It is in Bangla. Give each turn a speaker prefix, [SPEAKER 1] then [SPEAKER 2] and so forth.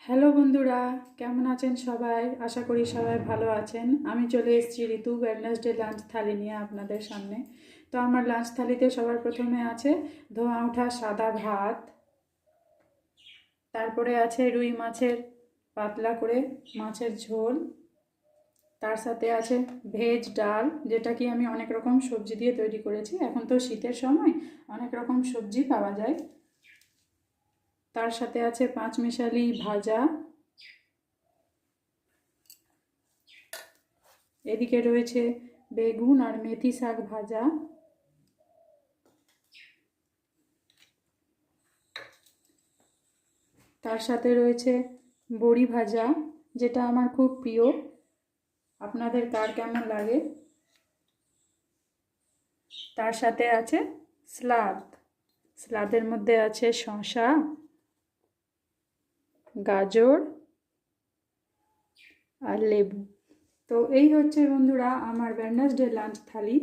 [SPEAKER 1] হ্যালো বন্ধুরা, কেমন আছেন সবাই? আশা করি সবাই ভালো আছেন। আমি চলে এসেছি ঋতু ওয়েডনেসডে লাঞ্চ থালি নিয়ে আপনাদের সামনে। তো আমার লাঞ্চ থালিতে সবার প্রথমে আছে ধোয়া ওঠা সাদা ভাত, তারপরে আছে রুই মাছের পাতলা করে মাছের ঝোল, তার সাথে আছে ভেজ ডাল, যেটা কি আমি অনেক রকম সবজি দিয়ে তৈরি করেছি। এখন তো শীতের সময় অনেক রকম সবজি পাওয়া যায়। তার সাথে আছে পাঁচমিশালি ভাজা, এদিকে রয়েছে বেগুন আর মেথি শাক ভাজা, তার সাথে রয়েছে বড়ি ভাজা, যেটা আমার খুব প্রিয়। আপনাদের কার কেমন লাগে? তার সাথে আছে স্লাদ, স্লাদের মধ্যে আছে শসা, গাজর আর লেবু। তো এই হচ্ছে বন্ধুরা আমার ওয়েডনেসডে লাঞ্চ থালি।